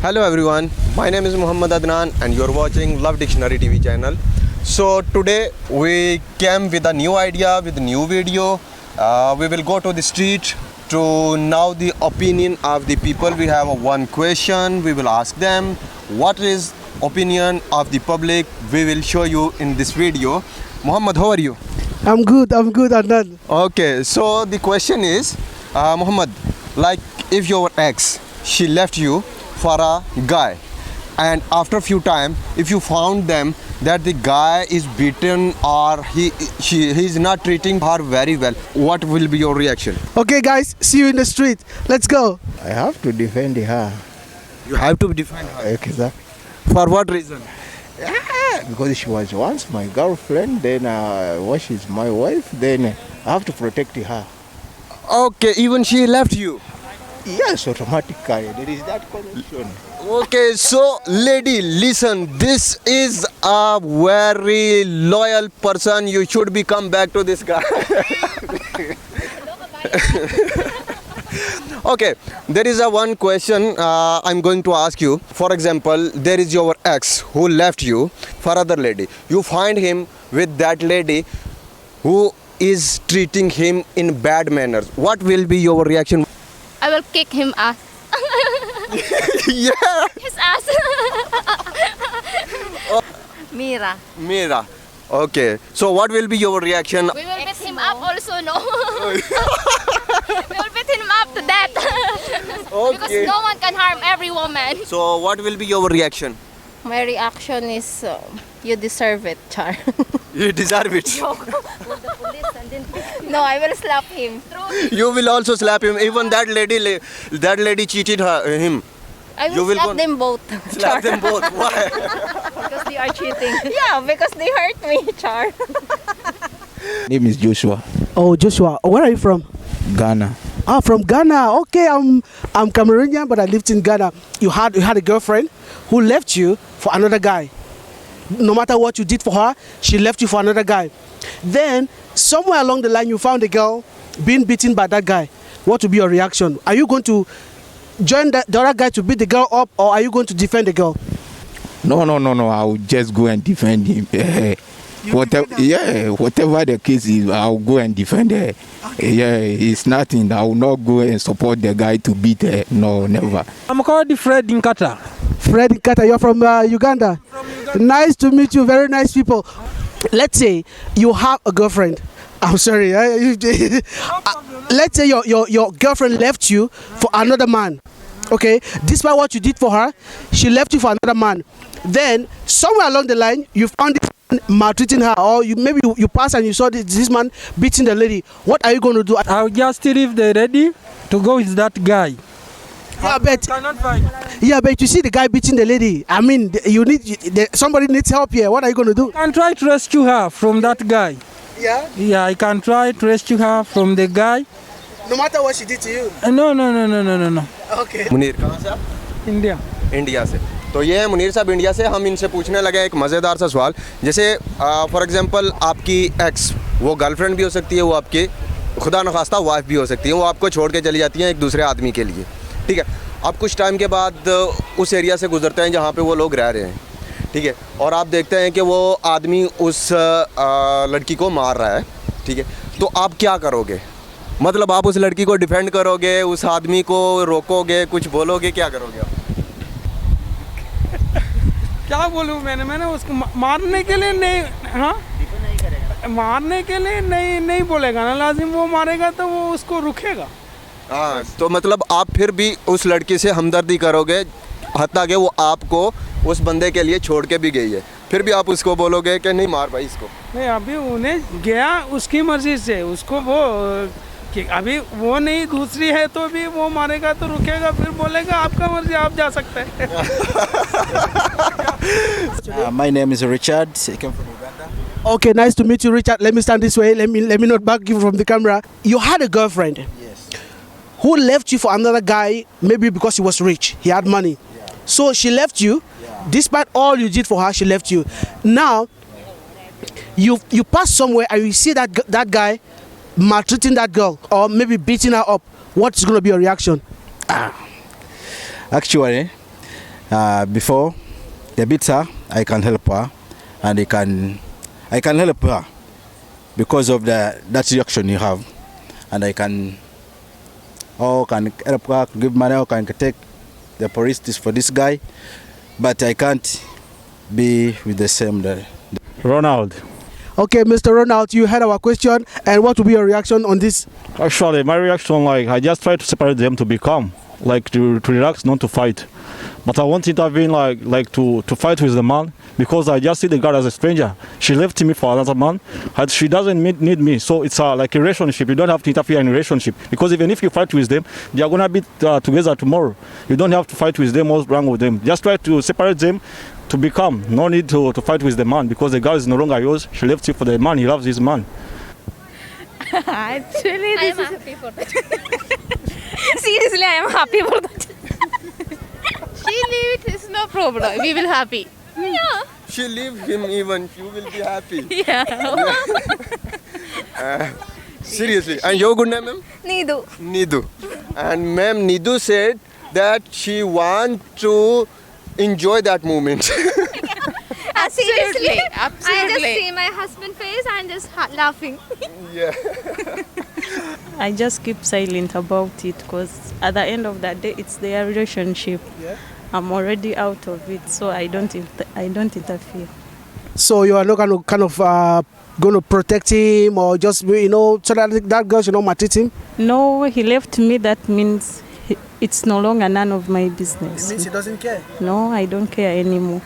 Hello everyone, my name is Muhammad Adnan and you're watching Love Dictionary TV channel. So today we came with a new idea, with a new video. We will go to the street to know the opinion of the people. We have one question, we will ask them what is opinion of the public. We will show you in this video. Muhammad, how are you? I'm good, Adnan. Okay, so the question is, Muhammad, like if your ex, she left you for a guy, and after a few time, if you found them that the guy is beaten or he's not treating her very well, what will be your reaction? Okay, guys, see you in the street. Let's go. I have to defend her. You have to defend her. Exactly. For what reason? Because she was once my girlfriend, then once she's my wife, then I have to protect her. Okay, even she left you. Yes, automatically. There is that connection. Okay, so lady, listen, this is a very loyal person. You should be come back to this guy. Okay, there is a one question I'm going to ask you. For example, there is your ex who left you for other lady. You find him with that lady who is treating him in bad manners. What will be your reaction? I will kick him ass. Yeah. His ass. Mira. Mira. Okay. So what will be your reaction? We will beat him up also, no? We will beat him up to death. Because no one can harm every woman. So what will be your reaction? My reaction is, you deserve it, Char. You deserve it. No, I will slap him. You will also slap him. Even that lady cheated him. I You will will slap go- them both. Slap them both. Why? Because they are cheating. Yeah, because they hurt me, Char. Name is Joshua, Oh, Joshua, where are you from? Ghana. Ah, from Ghana. Okay, I'm Cameroonian, but I lived in Ghana. You had a girlfriend who left you for another guy. No matter what you did for her, she left you for another guy. Then somewhere along the line, you found a girl being beaten by that guy. What will be your reaction? Are you going to join the other guy to beat the girl up, or are you going to defend the girl? No. I'll just go and defend him. Whatever the case is, I'll go and defend her. Yeah, it's nothing. I will not go and support the guy to beat her. No, never. I'm called Fred Nkata. Fred Nkata, you're from Uganda. Nice to meet you. Very nice people. Let's say you have a girlfriend. I'm sorry. Let's say your girlfriend left you for another man. Okay, despite what you did for her, she left you for another man. Then somewhere along the line, you found this man maltreating her, or maybe you passed and you saw this man beating the lady. What are you going to do? I'll just leave the lady to go with that guy. Yeah, but Cannot find. you see the guy beating the lady. I mean, somebody needs help here. What are you going to do? I can try to rescue her from that guy. Yeah. Yeah, I can try to rescue her from the guy. No matter what she did to you. No. Okay. Munir कहाँ से आप? India. India से. तो ये है मुनीर साहब India से. हम इनसे पूछने लगे एक मज़ेदार सा सवाल. जैसे फॉर एग्जांपल आपकी एक्स, वो गर्लफ्रेंड भी हो सकती है, वो आपकी खुदा न खास्ता वाइफ भी हो सकती है. वो आपको छोड़ के चली जाती हैं एक दूसरे आदमी के लिए. ठीक है. आप कुछ टाइम के बाद उस एरिया से गुजरते हैं जहाँ पे वो लोग रह रहे हैं. ठीक है. और आप देखते हैं कि वो आदमी उस लड़की को मार रहा है. ठीक है. तो आप क्या करोगे? मतलब आप उस लड़की को डिफेंड करोगे, उस आदमी को रोकोगे, कुछ बोलोगे, क्या करोगे आप? क्या बोलूँ मैंने उसको मारने के लिए नहीं, हाँ, मारने के लिए नहीं बोलेगा ना. लाजिम वो मारेगा तो वो उसको रुकेगा. हाँ, तो मतलब आप फिर भी उस लड़की से हमदर्दी करोगे, हत्ता कि वो आपको उस बंदे के लिए छोड़ के भी गई है, फिर भी आप उसको बोलोगे कि नहीं मार भाई इसको? नहीं, अभी उन्हें गया उसकी मर्जी से, उसको वो कि अभी वो नहीं दूसरी है तो भी वो मारेगा तो रुकेगा, फिर बोलेगा आपका मर्जी, आप जा सकते हैं. My name is Richard. I came from Uganda. Okay, nice to meet you, Richard. Let me stand this way. Let me not back you from the camera. You had a girlfriend. Yes. Who left you for another guy, maybe because he was rich, he had money. Yeah. So she left you. Yeah. Despite all you did for her, she left you. Now, you pass somewhere and you see that guy maltreating that girl or maybe beating her up. What's going to be your reaction? Actually, Before they beat her, I can help her, and I can help her because of that reaction you have, and I can help her, give money, or can take the police for this guy, but I can't be with the same. Ronald. Okay, Mr. Ronald, you heard our question, and what will be your reaction on this? Actually, my reaction, like, I just try to separate them to be calm, like to relax, not to fight. But I won't intervene, like to fight with the man, because I just see the girl as a stranger. She left me for another man, and she doesn't need me. So it's like a relationship. You don't have to interfere in a relationship, because even if you fight with them, they are gonna be together tomorrow. You don't have to fight with them or wrong with them. Just try to separate them. To be calm, no need to fight with the man, because the girl is no longer yours. She left you for the man. He loves his man. Actually, I am happy for that. seriously, I am happy for that. She leave it is no problem. We will happy. Yeah. She leave him even. You will be happy. Yeah. Seriously. And your good name, ma'am? Needu. Nidu. And ma'am, Nidu said that she want to enjoy that moment. Seriously. I just Absolutely. see my husband face and just laughing. Yeah. I just keep silent about it because at the end of the day, it's their relationship. Yeah. I'm already out of it, so I don't interfere. So you are not going to protect him, or just, so that girl should not maltreat him? No, he left me. That means it's no longer none of my business. It means he doesn't care. No, I don't care anymore.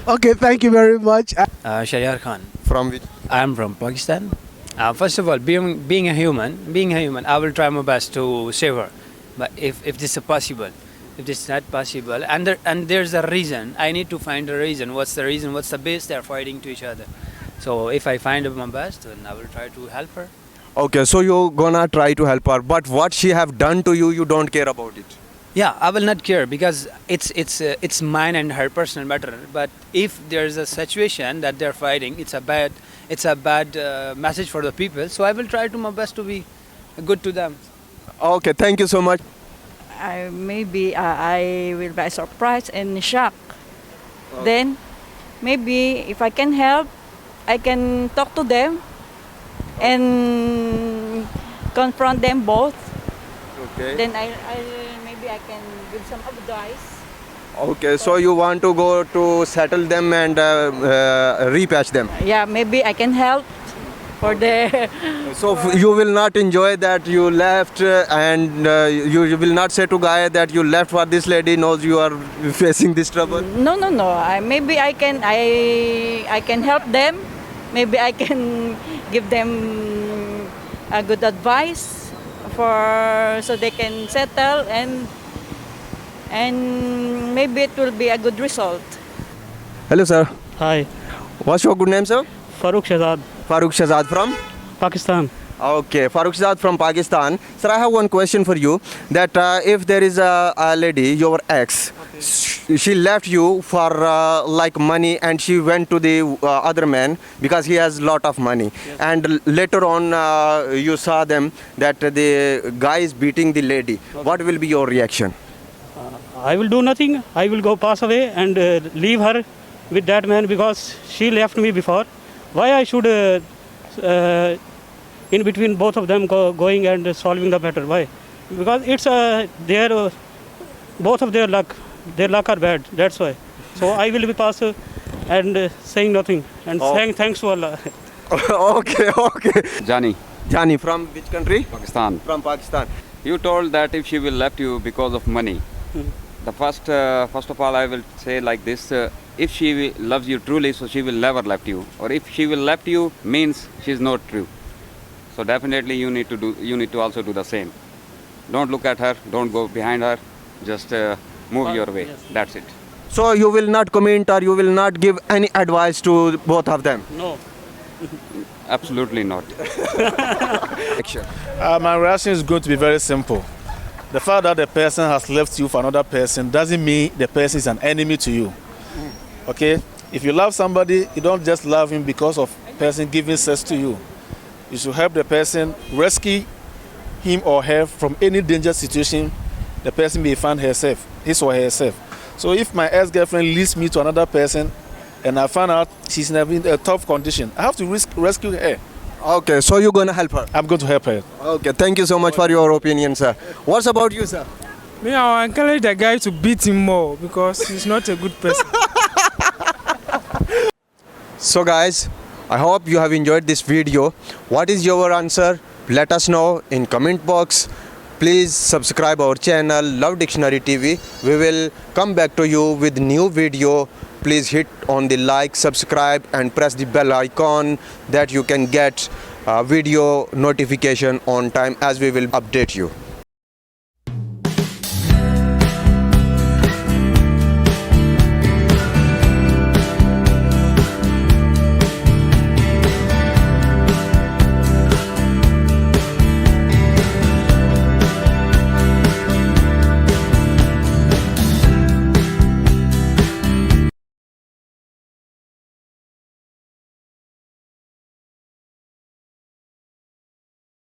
Okay, thank you very much. Shayar Khan. From which? I am from Pakistan. First of all, being a human, I will try my best to save her. But if this is possible, if this is not possible, and there's a reason, I need to find a reason. What's the reason? What's the base they're fighting to each other? So if I find my best, then I will try to help her. Okay, so you're gonna try to help her, but what she have done to you, you don't care about it. Yeah, I will not care because it's mine and her personal matter. But if there's a situation that they're fighting, it's a bad message for the people. So I will try to my best to be good to them. Okay, thank you so much. Maybe I will be surprised and shocked. Then maybe if I can help, I can talk to them and confront them both. Okay. Then maybe I can give some advice. Okay, so you want to go to settle them and repatch them. Yeah, maybe I can help for the. So you will not enjoy that you left, and you will not say to guy that you left for this lady knows you are facing this trouble. No. Maybe I can help them. Maybe I can give them a good advice so they can settle and maybe it will be a good result. Hello, sir. Hi, What's your good name, sir? Farooq Shahzad, Farooq Shahzad from? Pakistan. Okay, Farooq Shahzad from Pakistan. Sir, I have one question for you. That if there is a lady, your ex, she left you for like money, and she went to the other man because he has lot of money. Yes. And later on, you saw them that the guy is beating the lady. Okay. What will be your reaction? I will do nothing. I will go pass away and leave her with that man because she left me before. Why I should in between both of them going and solving the matter? Why? Because it's both of their luck. Their luck are bad. That's why. So I will be pass and saying nothing and saying thanks to Allah. Okay. Jani, from which country? Pakistan. From Pakistan. You told that if she will left you because of money. The first of all, I will say like this: if she loves you truly, so she will never left you. Or if she will left you, means she is not true. So definitely you need to also do the same. Don't look at her. Don't go behind her. Just move your way. Yes. That's it. So you will not comment or you will not give any advice to both of them? No. Absolutely not. My reaction is going to be very simple. The fact that the person has left you for another person doesn't mean the person is an enemy to you. Okay? If you love somebody, you don't just love him because of person giving sex to you. You should help the person rescue him or her from any dangerous situation the person may find his or herself. So if my ex-girlfriend leads me to another person and I find out she's in a tough condition, I have to rescue her. Okay, so you're going to help her? I'm going to help her. Okay, thank you so much for your opinion, sir. What's about you, sir? Me, I will encourage the guy to beat him more because he's not a good person. So guys, I hope you have enjoyed this video. What is your answer? Let us know in comment box. Please subscribe our channel Love Dictionary TV. We will come back to you with new video. Please hit on the like, subscribe and press the bell icon that you can get video notification on time as we will update you.